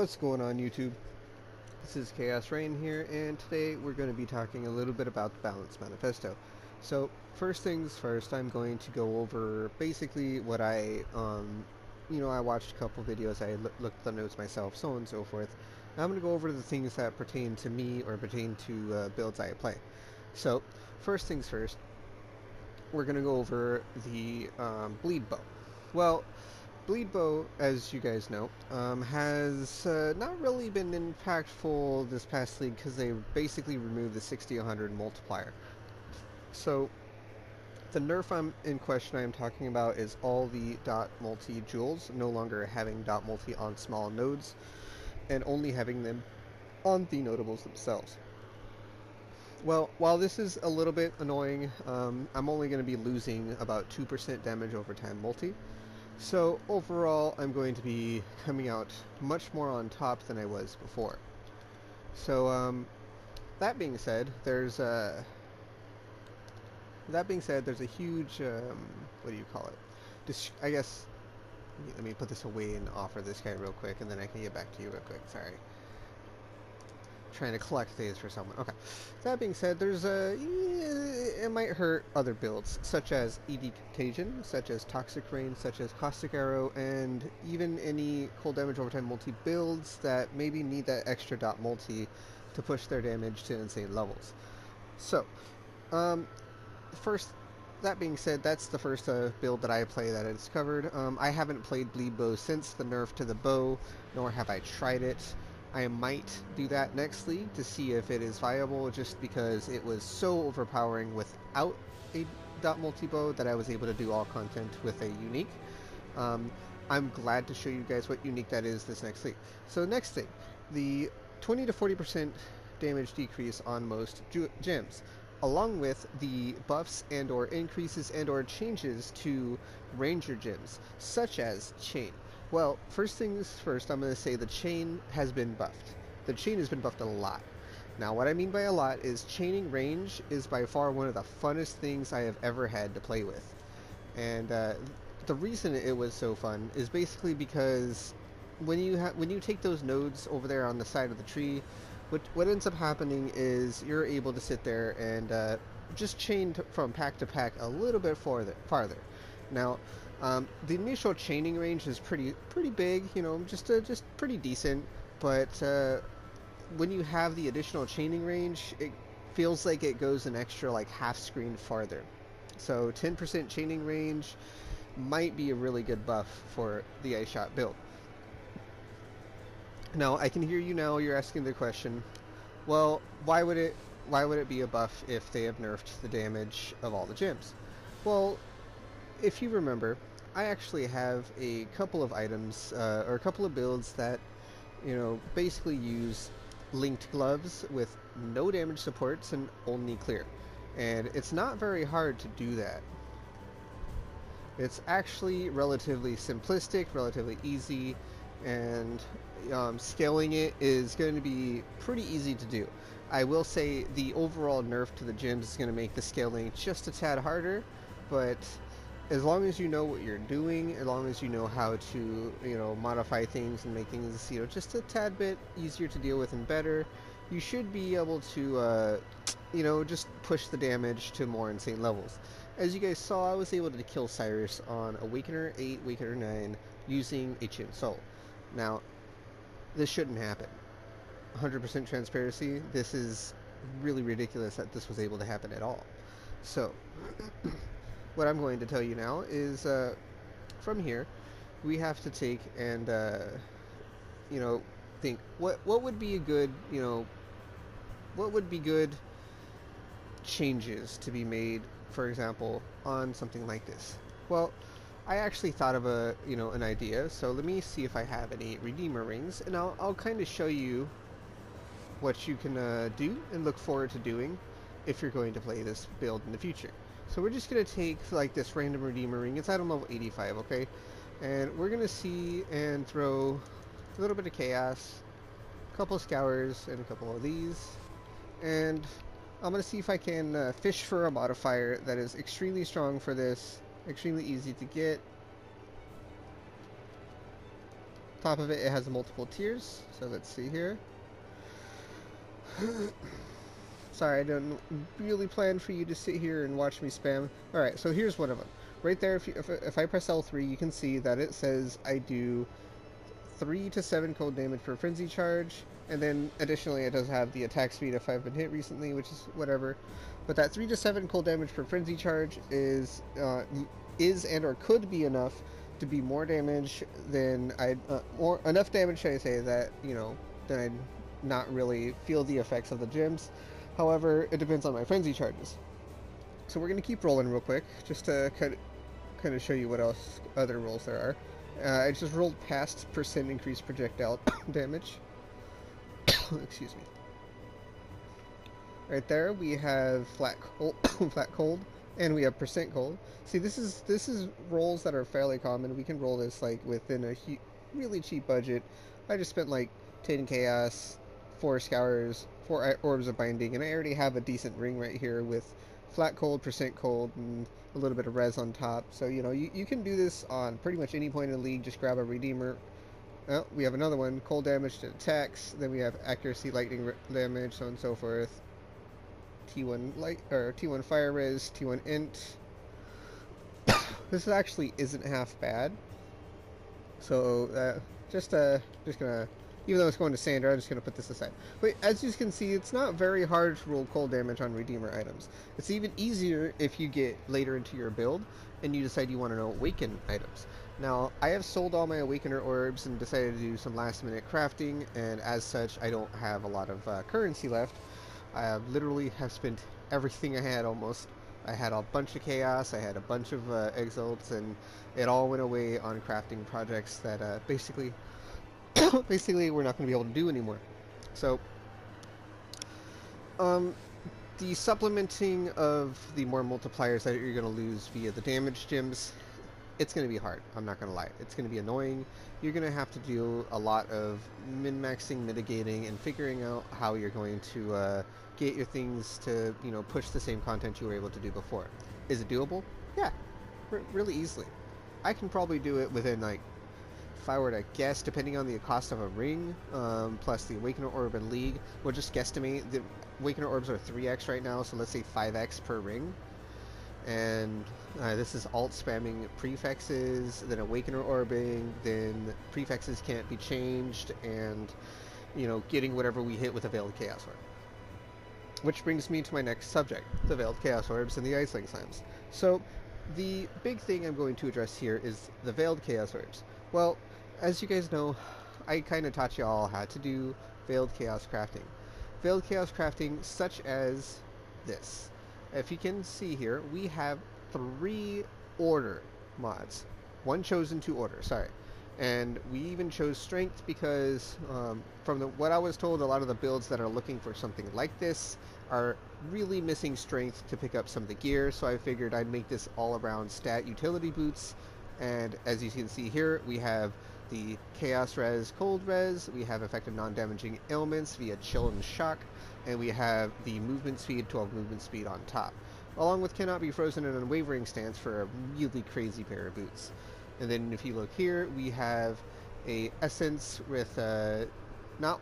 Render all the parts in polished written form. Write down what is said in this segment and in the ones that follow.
What's going on, YouTube? This is Chaos-Reighn here, and today we're going to be talking a little bit about the Balance Manifesto. So, first things first, I'm going to go over basically what I watched a couple videos, I looked at the notes myself, so on and so forth. Now I'm going to go over the things that pertain to me or pertain to builds I play. So, first things first, we're going to go over the bleed bow. Well, bleed bow, as you guys know, has not really been impactful this past league because they basically removed the 60-100 multiplier. So the nerf in question I am talking about is all the dot multi jewels no longer having dot multi on small nodes and only having them on the notables themselves. Well, while this is a little bit annoying, I'm only going to be losing about 2% damage over time multi. So overall, I'm going to be coming out much more on top than I was before. So that being said, there's a huge what do you call it? I guess let me put this away and offer this guy real quick, and then I can get back to you real quick. Sorry. Trying to collect these for someone. Okay. That being said, there's it might hurt other builds, such as ED Contagion, such as Toxic Rain, such as Caustic Arrow, and even any cold damage overtime multi builds that maybe need that extra dot multi to push their damage to insane levels. So, first, that being said, that's the first build that I play that I discovered. I haven't played Bleed Bow since the nerf to the bow, nor have I tried it. I might do that next league to see if it is viable, just because it was so overpowering without a dot multi bow that I was able to do all content with a unique. I'm glad to show you guys what unique that is this next league. So next thing, the 20 to 40% damage decrease on most gems, along with the buffs and or increases and or changes to ranger gems, such as chain. Well, first things first, I'm going to say the chain has been buffed. The chain has been buffed a lot. Now, what I mean by a lot is chaining range is by far one of the funnest things I have ever had to play with. And the reason it was so fun is basically because when you take those nodes over there on the side of the tree, what ends up happening is you're able to sit there and just chain from pack to pack a little bit farther. Now, the initial chaining range is pretty big, you know, just pretty decent. But when you have the additional chaining range, it feels like it goes an extra like half screen farther. So 10% chaining range might be a really good buff for the ice shot build. Now I can hear you now. You're asking the question, well, why would it be a buff if they have nerfed the damage of all the gems? Well, if you remember, I actually have a couple of items or a couple of builds that, you know, basically use linked gloves with no damage supports and only clear. And it's not very hard to do that. It's actually relatively simplistic, relatively easy, and scaling it is going to be pretty easy to do. I will say the overall nerf to the gems is going to make the scaling just a tad harder, but as long as you know what you're doing, as long as you know how to, you know, modify things and make things, you know, just a tad bit easier to deal with and better, you should be able to, you know, just push the damage to more insane levels. As you guys saw, I was able to kill Cyrus on Awakener 8, Awakener 9 using HM Soul. Now, this shouldn't happen. 100% transparency, this is really ridiculous that this was able to happen at all. So, what I'm going to tell you now is, from here, we have to take and, you know, think, what would be a good, you know, what would be good changes to be made, for example, on something like this? Well, I actually thought of an idea, so let me see if I have any Redeemer rings, and I'll kind of show you what you can do and look forward to doing if you're going to play this build in the future. So we're just going to take like this random Redeemer ring. It's at level 85, okay? And we're going to see and throw a little bit of chaos, a couple of scours, and a couple of these. And I'm going to see if I can fish for a modifier that is extremely strong for this, extremely easy to get, top of it, it has multiple tiers. So let's see here. Sorry, I didn't really plan for you to sit here and watch me spam. Alright, so here's one of them. Right there, if I press L3, you can see that it says I do 3 to 7 cold damage per frenzy charge, and then additionally it does have the attack speed if I've been hit recently, which is whatever. But that 3 to 7 cold damage per frenzy charge is and or could be enough to be more damage than enough damage, should I say, that then I'd not really feel the effects of the gems. However, it depends on my frenzy charges. So we're going to keep rolling real quick, just to kind of show you what else other rolls there are. I just rolled past % increased projectile damage. Excuse me. Right there we have flat cold, and we have % cold. See, this is rolls that are fairly common. We can roll this like within a really cheap budget. I just spent like 10 chaos, 4 scours, 4 orbs of binding, and I already have a decent ring right here with flat cold, % cold, and a little bit of res on top. So you can do this on pretty much any point in the league. Just grab a redeemer. Oh, we have another one, cold damage to attacks. Then we have accuracy, lightning damage, so on and so forth. T1 light or T1 fire res, T1 int. This actually isn't half bad. So just gonna, even though it's going to Sandra, I'm just gonna put this aside. But as you can see, it's not very hard to roll cold damage on redeemer items. It's even easier if you get later into your build and you decide you want to awaken items. Now, I have sold all my Awakener orbs and decided to do some last-minute crafting, and as such, I don't have a lot of currency left. I literally have spent everything I had almost. I had a bunch of chaos, I had a bunch of exalts, and it all went away on crafting projects that basically we're not going to be able to do anymore. So, the supplementing of the more multipliers that you're going to lose via the damage gems, it's going to be hard. I'm not going to lie. It's going to be annoying. You're going to have to do a lot of min-maxing, mitigating, and figuring out how you're going to get your things to, push the same content you were able to do before. Is it doable? Yeah, really easily. I can probably do it within, like, if I were to guess, depending on the cost of a ring, plus the Awakener Orb and League, we'll just guesstimate. The Awakener Orbs are 3x right now, so let's say 5x per ring. And this is alt spamming prefixes, then Awakener orbing, then prefixes can't be changed, and getting whatever we hit with a Veiled Chaos Orb. Which brings me to my next subject, the Veiled Chaos Orbs and the Iceling Slimes. So the big thing I'm going to address here is the Veiled Chaos Orbs. Well, as you guys know, I kind of taught you all how to do Veiled Chaos crafting. Veiled Chaos crafting such as this. If you can see here, we have 3 order mods. 1 chosen, 2 order, sorry. And we even chose strength because from what I was told, a lot of the builds that are looking for something like this are really missing strength to pick up some of the gear, so I figured I'd make this all-around stat utility boots. And as you can see here, we have the Chaos Res, Cold Res, we have effective non-damaging ailments via Chill and Shock, and we have the movement speed, 12 movement speed on top, along with cannot be frozen and unwavering stance for a really crazy pair of boots. And then if you look here, we have a essence with not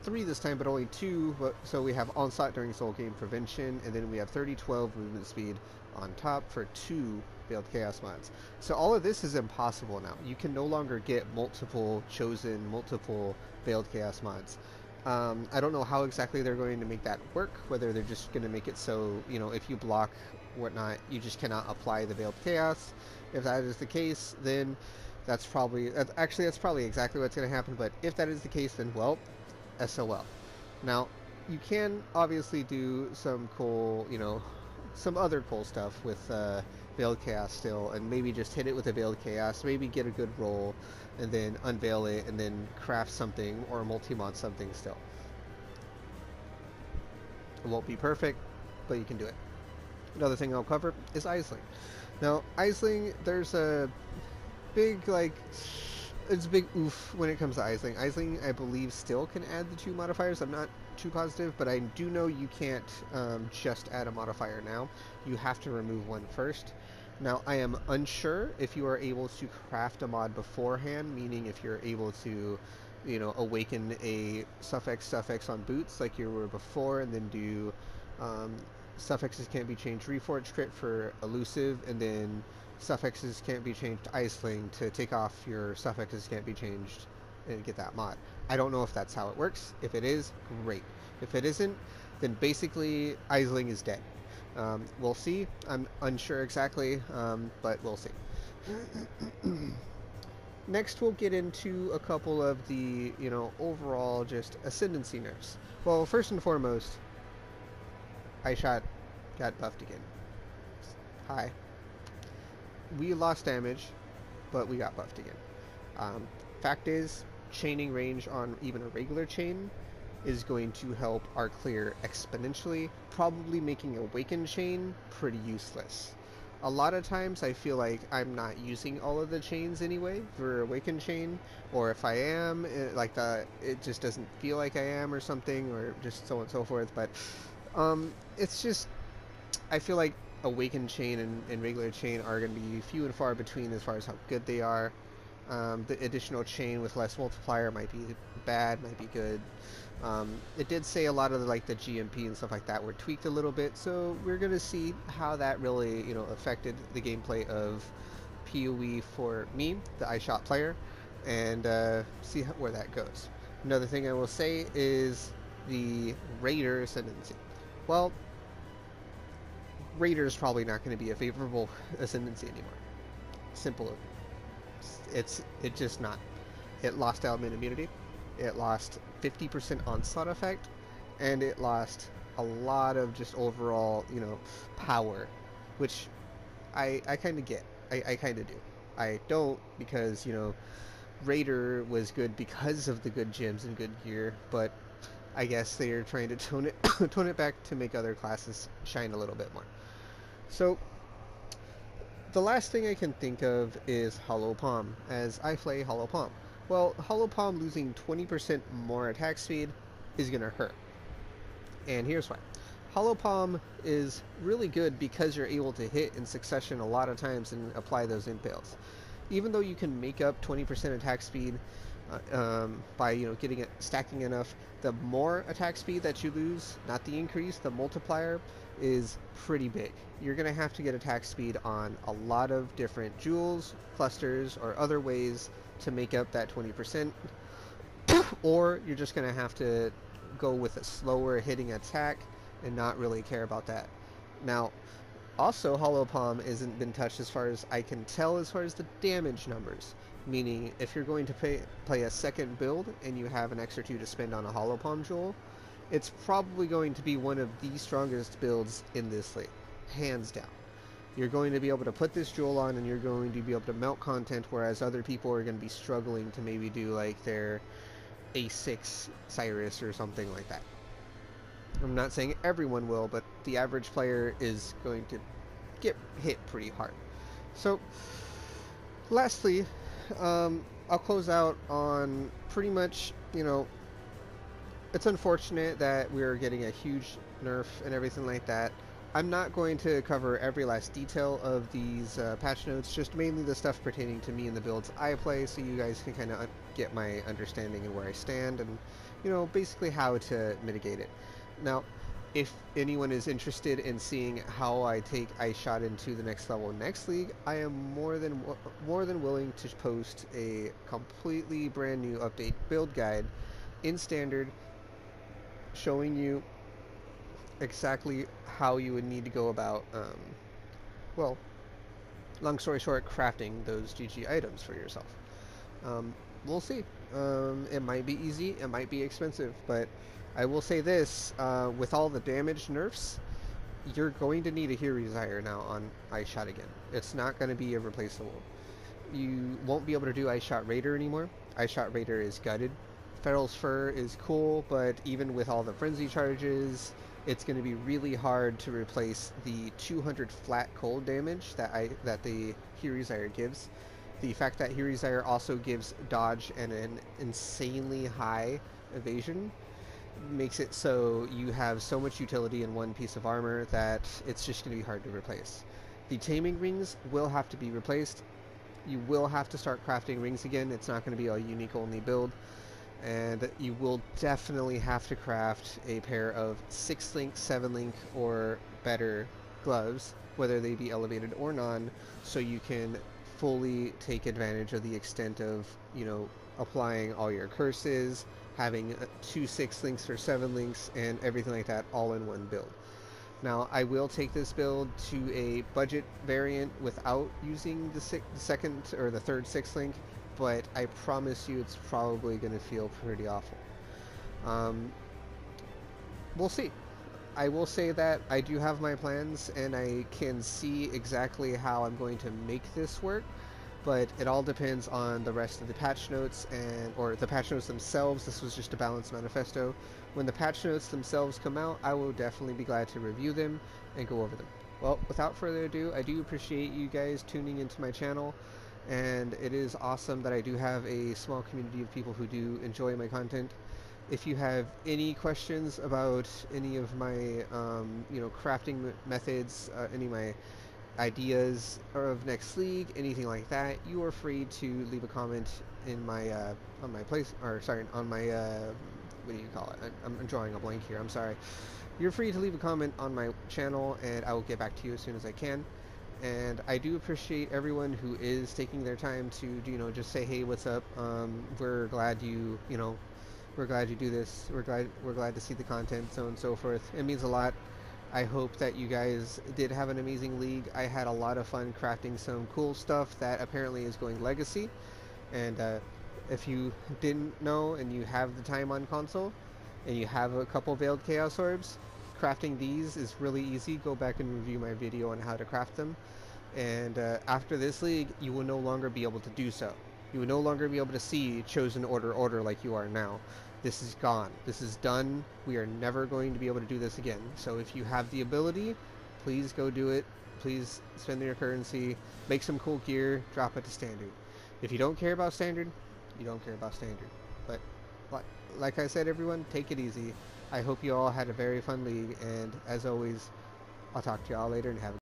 3 this time, but only 2. So we have onslaught during soul game prevention, and then we have 30-12 movement speed on top for 2 Veiled Chaos mods. So all of this is impossible now. You can no longer get multiple Veiled Chaos mods. I don't know how exactly they're going to make that work, whether they're just going to make it so, if you block whatnot, you just cannot apply the Veiled Chaos. If that is the case, then that's probably exactly what's going to happen, but if that is the case, then, well, SOL. Now, you can obviously do some cool, some other cool stuff with Veiled Chaos still, and maybe just hit it with a Veiled Chaos, maybe get a good roll, and then unveil it, and then craft something, or multi-mod something still. It won't be perfect, but you can do it. Another thing I'll cover is Iceling. Now, Iceling, there's a big, it's a big oof when it comes to Iceling. Iceling, I believe, still can add the 2 modifiers. I'm not too positive, but I do know you can't just add a modifier now. You have to remove one first. Now, I am unsure if you are able to craft a mod beforehand, meaning if you're able to, awaken a suffix on boots like you were before, and then do um, suffixes can't be changed reforged crit for elusive, and then suffixes can't be changed Iceling to take off your suffixes can't be changed and get that mod. I don't know if that's how it works. If it is, great. If it isn't, then basically Iceling is dead. We'll see. I'm unsure exactly, but we'll see. Next, we'll get into a couple of the, overall just ascendancy nerfs. Well, first and foremost, iShot got buffed again. Hi. We lost damage, but we got buffed again. Fact is, chaining range on even a regular chain is going to help our clear exponentially, probably making Awakened chain pretty useless. A lot of times I feel like I'm not using all of the chains anyway for Awakened chain, or if I am, it just doesn't feel like I am or something, or just so on and so forth, but it's just, I feel like Awakened chain and regular chain are going to be few and far between as far as how good they are. The additional chain with less multiplier might be bad, might be good. It did say a lot of the GMP and stuff like that were tweaked a little bit, so we're going to see how that really, affected the gameplay of PoE for me, the iShot player, and see where that goes. Another thing I will say is the Raider Ascendancy. Well, Raider is probably not going to be a favorable Ascendancy anymore. Simple. It's just not. It lost element immunity. It lost 50% onslaught effect, and it lost a lot of just overall, power, which I kind of get. I kind of do. I don't because, Raider was good because of the good gems and good gear, but I guess they are trying to tone it back to make other classes shine a little bit more. So the last thing I can think of is Hollow Palm, as I play Hollow Palm. Well, Hollow Palm losing 20% more attack speed is going to hurt. And here's why. Hollow Palm is really good because you're able to hit in succession a lot of times and apply those impales. Even though you can make up 20% attack speed by getting it stacking enough, the more attack speed that you lose, not the increase, the multiplier is pretty big. You're going to have to get attack speed on a lot of different jewels, clusters, or other ways to make up that 20%, or you're just going to have to go with a slower hitting attack and not really care about that. Now, also, Hollow Palm isn't been touched as far as I can tell as far as the damage numbers, meaning if you're going to play a second build and you have an X or two to spend on a Hollow Palm jewel, it's probably going to be one of the strongest builds in this league, hands down. You're going to be able to put this jewel on and you're going to be able to melt content, whereas other people are going to be struggling to maybe do like their A6 Cyrus or something like that. I'm not saying everyone will, but the average player is going to get hit pretty hard. So, lastly, I'll close out on pretty much, it's unfortunate that we're getting a huge nerf and everything like that. I'm not going to cover every last detail of these patch notes, just mainly the stuff pertaining to me and the builds I play, so you guys can kind of get my understanding and where I stand and, basically how to mitigate it. Now, if anyone is interested in seeing how I take iShot into the next level next league, I am more than willing to post a completely brand new update build guide in standard, showing you exactly how you would need to go about, well, long story short, crafting those GG items for yourself. We'll see. It might be easy, it might be expensive, but I will say this, with all the damage nerfs, you're going to need a Hero-Desire now on iShot again. It's not going to be irreplaceable. You won't be able to do iShot Raider anymore. iShot Raider is gutted. Feral's Fur is cool, but even with all the frenzy charges, it's going to be really hard to replace the 200 flat cold damage that the Hero-Desire gives. The fact that Hero-Desire also gives dodge and an insanely high evasion makes it so you have so much utility in one piece of armor that it's just going to be hard to replace. The taming rings will have to be replaced. You will have to start crafting rings again. It's not going to be a unique only build. And you will definitely have to craft a pair of 6-link, 7-link, or better gloves, whether they be elevated or non, so you can fully take advantage of the extent of, applying all your curses, having 2 6-links or 7-links, and everything like that all in one build. Now, I will take this build to a budget variant without using the second or the third 6-link, but I promise you it's probably going to feel pretty awful. We'll see. I will say that I do have my plans, and I can see exactly how I'm going to make this work, but it all depends on the rest of the patch notes, or the patch notes themselves. This was just a Balance Manifesto. When the patch notes themselves come out, I will definitely be glad to review them and go over them. Well, without further ado, I do appreciate you guys tuning into my channel, and it is awesome that I do have a small community of people who do enjoy my content. If you have any questions about any of my, crafting methods, any of my ideas of next league, anything like that, you are free to leave a comment in my on my place, or sorry, on my what do you call it? I'm drawing a blank here. I'm sorry. You're free to leave a comment on my channel, and I will get back to you as soon as I can. And I do appreciate everyone who is taking their time to just say, hey, what's up? We're glad we're glad you do this. We're glad to see the content, so on and so forth. It means a lot. I hope that you guys did have an amazing league. I had a lot of fun crafting some cool stuff that apparently is going legacy. And if you didn't know and you have the time on console and you have a couple Veiled Chaos Orbs, crafting these is really easy. Go back and review my video on how to craft them. And after this league, you will no longer be able to do so. You will no longer be able to see Chosen Order like you are now. This is gone. This is done. We are never going to be able to do this again. So if you have the ability, please go do it. Please spend your currency, make some cool gear, drop it to standard. If you don't care about standard, you don't care about standard. But like I said, everyone, take it easy. I hope you all had a very fun league, and as always, I'll talk to you all later and have a